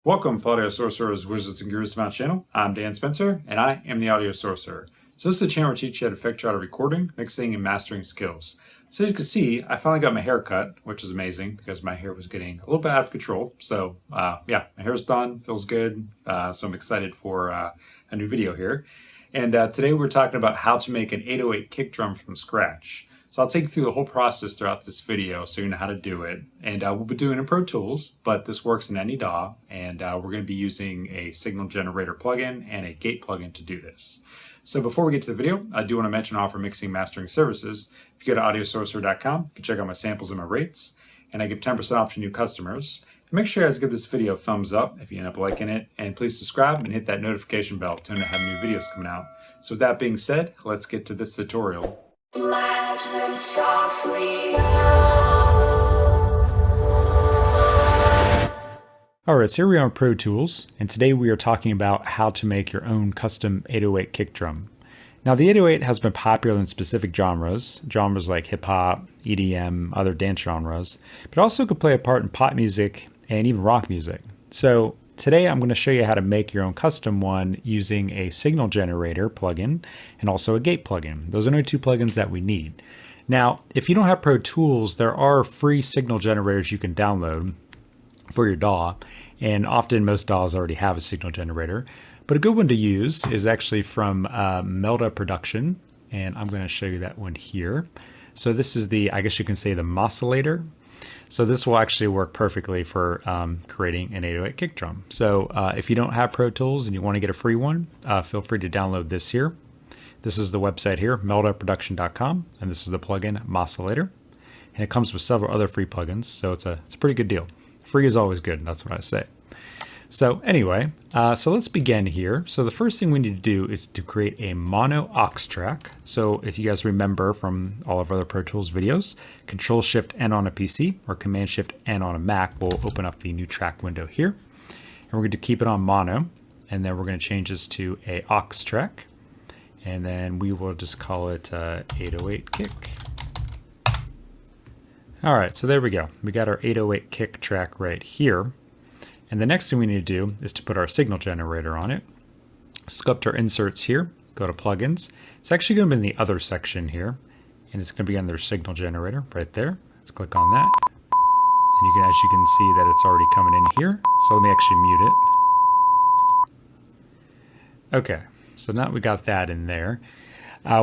Welcome to Audio Sorcerer's Wizards and Gurus Mount channel. I'm Dan Spencer, and I am the Audio Sorcerer. So this is the channel where I teach you how to figure out recording, mixing, and mastering skills. So as you can see, I finally got my hair cut, which is amazing because my hair was getting a little bit out of control. So yeah, my hair's done, feels good. So I'm excited for a new video here. And today we're talking about how to make an 808 kick drum from scratch. So I'll take you through the whole process throughout this video so you know how to do it. And we'll be doing it in Pro Tools, but this works in any DAW. And we're going to be using a signal generator plugin and a gate plugin to do this. So before we get to the video, I do want to mention I offer mixing mastering services. If you go to audiosorcerer.com, you can check out my samples and my rates. And I give 10% off to new customers. Make sure you guys give this video a thumbs up if you end up liking it. And please subscribe and hit that notification bell to know I have new videos coming out. So with that being said, let's get to this tutorial. Alright, so here we are in Pro Tools, and today we are talking about how to make your own custom 808 kick drum. Now the 808 has been popular in specific genres like hip-hop, EDM, other dance genres, but also could play a part in pop music and even rock music. So today I'm going to show you how to make your own custom one using a signal generator plugin and also a gate plugin. Those are only two plugins that we need. Now, if you don't have Pro Tools, there are free signal generators you can download for your DAW, and often most DAWs already have a signal generator. But a good one to use is actually from MeldaProduction, and I'm going to show you that one here. So this is the, I guess you can say, the MOscillator. So this will actually work perfectly for creating an 808 kick drum. So if you don't have Pro Tools and you want to get a free one, feel free to download this here. This is the website here, MeldaProduction.com, and this is the plugin MOscillator. And it comes with several other free plugins, so it's a pretty good deal. Free is always good, that's what I say. So anyway, so let's begin here. So the first thing we need to do is to create a mono aux track. So if you guys remember from all of our other Pro Tools videos, Control-Shift-N on a PC or Command-Shift-N on a Mac will open up the new track window here. And we're going to keep it on mono, and then we're going to change this to a aux track. And then we will just call it 808 kick. All right, so there we go. We got our 808 kick track right here. And the next thing we need to do is to put our signal generator on it. Let's go up to our inserts here, go to plugins. It's actually going to be in the other section here, and it's going to be under signal generator right there. Let's click on that. And as you can see that it's already coming in here. So let me actually mute it. Okay, so now we got that in there.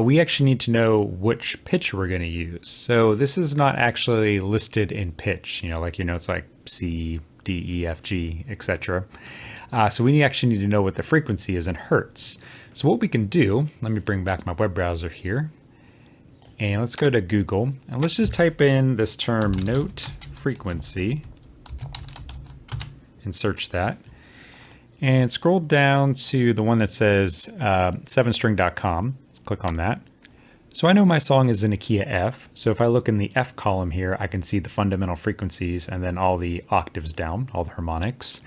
We actually need to know which pitch we're going to use. So this is not actually listed in pitch, it's like C, D, E, F, G, etc. So we actually need to know what the frequency is in hertz. So what we can do, let me bring back my web browser here, and let's go to Google, and let's just type in this term note frequency and search that. And scroll down to the one that says 7string.com. Let's click on that. So I know my song is in a key of F. So if I look in the F column here, I can see the fundamental frequencies and then all the octaves down, all the harmonics.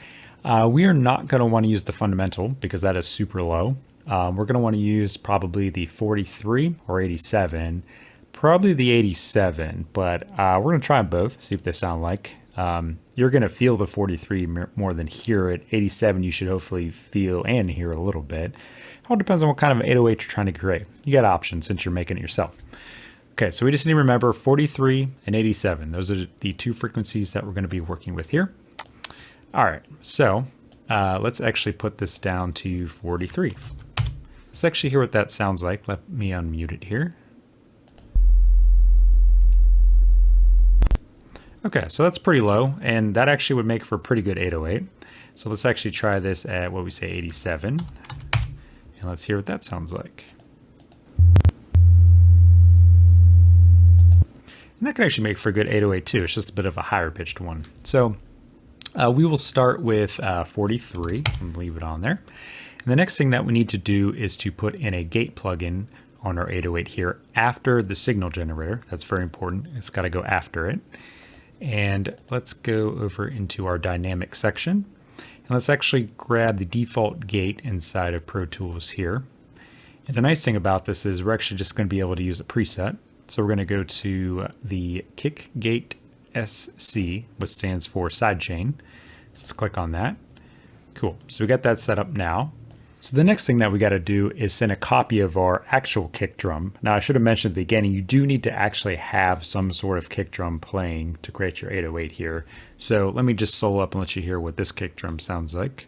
We are not going to want to use the fundamental because that is super low. We're going to want to use probably the 43 or 87, probably the 87, but we're going to try them both, see what they sound like. You're going to feel the 43 more than hear it. 87 you should hopefully feel and hear a little bit. It all depends on what kind of 808 you're trying to create. You got options since you're making it yourself. Okay, so we just need to remember 43 and 87. Those are the two frequencies that we're going to be working with here. All right, so let's actually put this down to 43. Let's actually hear what that sounds like. Let me unmute it here. Okay, so that's pretty low, and that actually would make for a pretty good 808. So let's actually try this at what we say 87, and let's hear what that sounds like. And that can actually make for a good 808 too. It's just a bit of a higher pitched one. So we will start with 43 and leave it on there. And the next thing that we need to do is to put in a gate plugin on our 808 here after the signal generator. That's very important. It's got to go after it. And let's go over into our dynamic section. And let's actually grab the default gate inside of Pro Tools here. And the nice thing about this is we're actually just going to be able to use a preset. So we're going to go to the kick gate SC, which stands for Sidechain. Let's click on that. Cool. So we got that set up now. So the next thing that we got to do is send a copy of our actual kick drum. Now I should have mentioned at the beginning, you do need to actually have some sort of kick drum playing to create your 808 here. So let me just solo up and let you hear what this kick drum sounds like.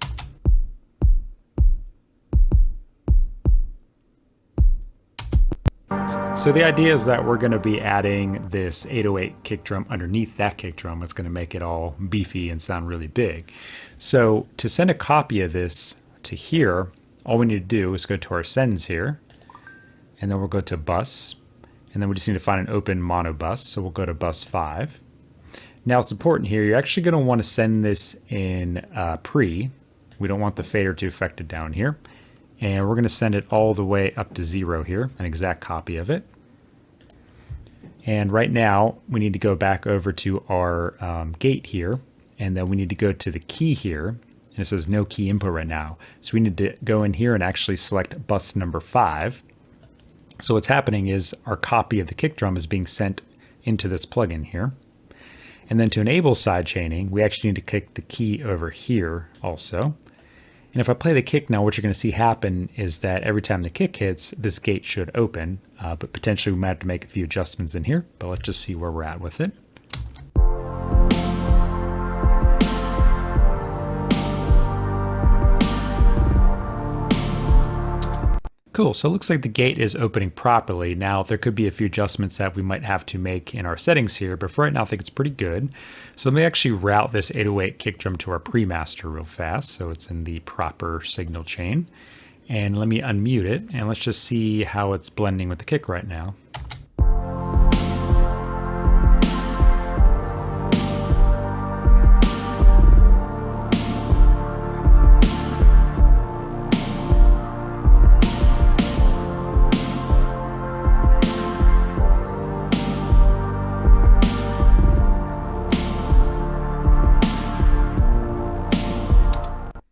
So the idea is that we're going to be adding this 808 kick drum underneath that kick drum. It's going to make it all beefy and sound really big. So to send a copy of this to here, all we need to do is go to our sends here, and then we'll go to bus, and then we just need to find an open mono bus. So we'll go to bus 5. Now it's important here, you're actually going to want to send this in pre. We don't want the fader to affect it down here. And we're going to send it all the way up to 0 here, an exact copy of it. And right now, we need to go back over to our gate here, and then we need to go to the key here, and it says no key input right now. So we need to go in here and actually select bus number 5. So what's happening is our copy of the kick drum is being sent into this plugin here. And then to enable sidechaining, we actually need to click the key over here also. And if I play the kick now, what you're going to see happen is that every time the kick hits, this gate should open, but potentially we might have to make a few adjustments in here, but let's just see where we're at with it. Cool, so it looks like the gate is opening properly. Now there could be a few adjustments that we might have to make in our settings here, but for right now I think it's pretty good. So let me actually route this 808 kick drum to our pre-master real fast, so it's in the proper signal chain. And let me unmute it, and let's just see how it's blending with the kick right now.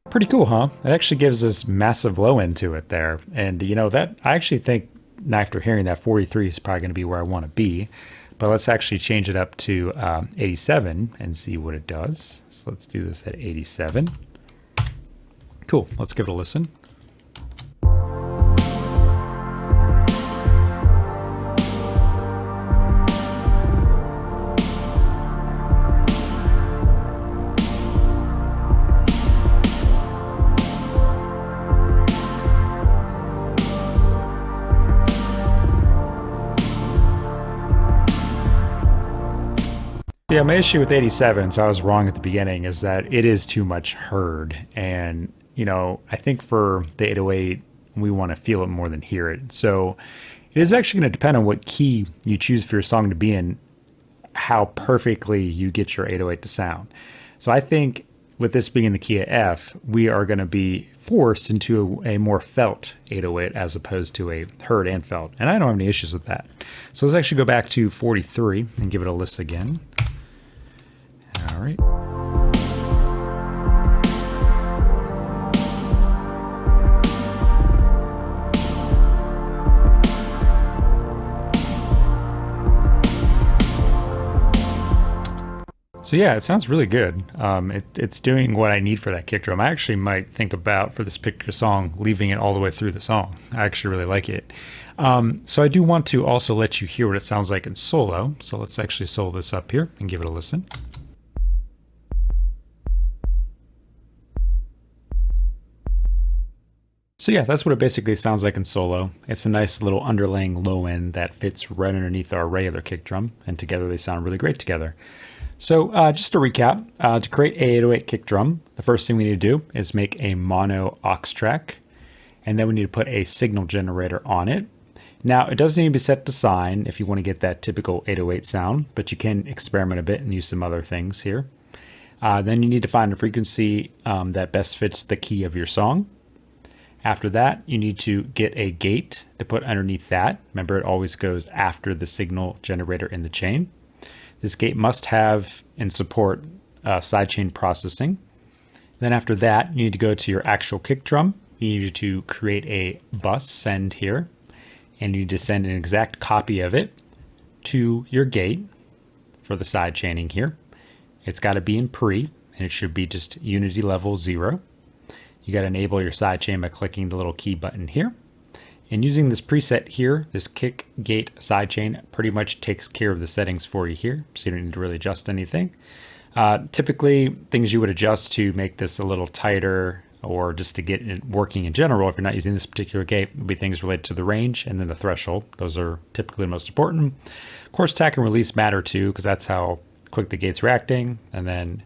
Pretty cool, huh? It actually gives this massive low end to it there. And you know, that I actually think after hearing that 43 is probably going to be where I want to be. But let's actually change it up to 87 and see what it does. So let's do this at 87. Cool, let's give it a listen. Yeah, my issue with 87, so I was wrong at the beginning, is that it is too much heard. And, you know, I think for the 808, we want to feel it more than hear it. So it is actually going to depend on what key you choose for your song to be in, how perfectly you get your 808 to sound. So I think with this being in the key of F, we are going to be forced into a more felt 808 as opposed to a heard and felt. And I don't have any issues with that. So let's actually go back to 43 and give it a listen again. All right. So yeah, it sounds really good. It's doing what I need for that kick drum. I actually might think about, for this particular song, leaving it all the way through the song. I actually really like it. So I do want to also let you hear what it sounds like in solo. So let's actually solo this up here and give it a listen. So yeah, that's what it basically sounds like in solo. It's a nice little underlaying low end that fits right underneath our regular kick drum, and together they sound really great together. So just to recap, to create a 808 kick drum, the first thing we need to do is make a mono aux track, and then we need to put a signal generator on it. Now, it doesn't need to be set to sine if you want to get that typical 808 sound, but you can experiment a bit and use some other things here. Then you need to find a frequency that best fits the key of your song. After that, you need to get a gate to put underneath that. Remember, it always goes after the signal generator in the chain. This gate must have and support sidechain processing. Then after that, you need to go to your actual kick drum. You need to create a bus send here, and you need to send an exact copy of it to your gate for the sidechaining here. It's got to be in pre, and it should be just unity level 0. you got to enable your sidechain by clicking the little key button here. And using this preset here, this kick gate sidechain pretty much takes care of the settings for you here, so you don't need to really adjust anything. Typically, things you would adjust to make this a little tighter or just to get it working in general, if you're not using this particular gate, would be things related to the range and then the threshold. Those are typically the most important. Of course, tack and release matter too, because that's how quick the gate's reacting, and then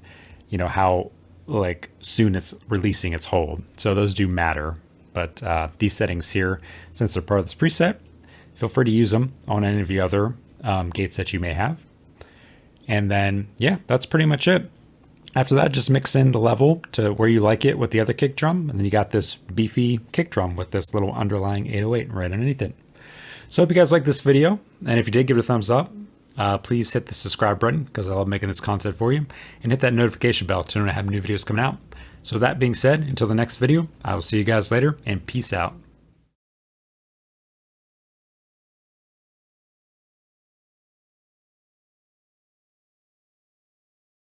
how like soon it's releasing its hold. So those do matter. But these settings here, since they're part of this preset, feel free to use them on any of the other gates that you may have. And then, yeah, that's pretty much it. After that, just mix in the level to where you like it with the other kick drum. And then you got this beefy kick drum with this little underlying 808 right underneath it. So I hope you guys like this video. And if you did, give it a thumbs up. Please hit the subscribe button because I love making this content for you. And hit that notification bell to know when I have new videos coming out. So that being said, until the next video, I will see you guys later and peace out.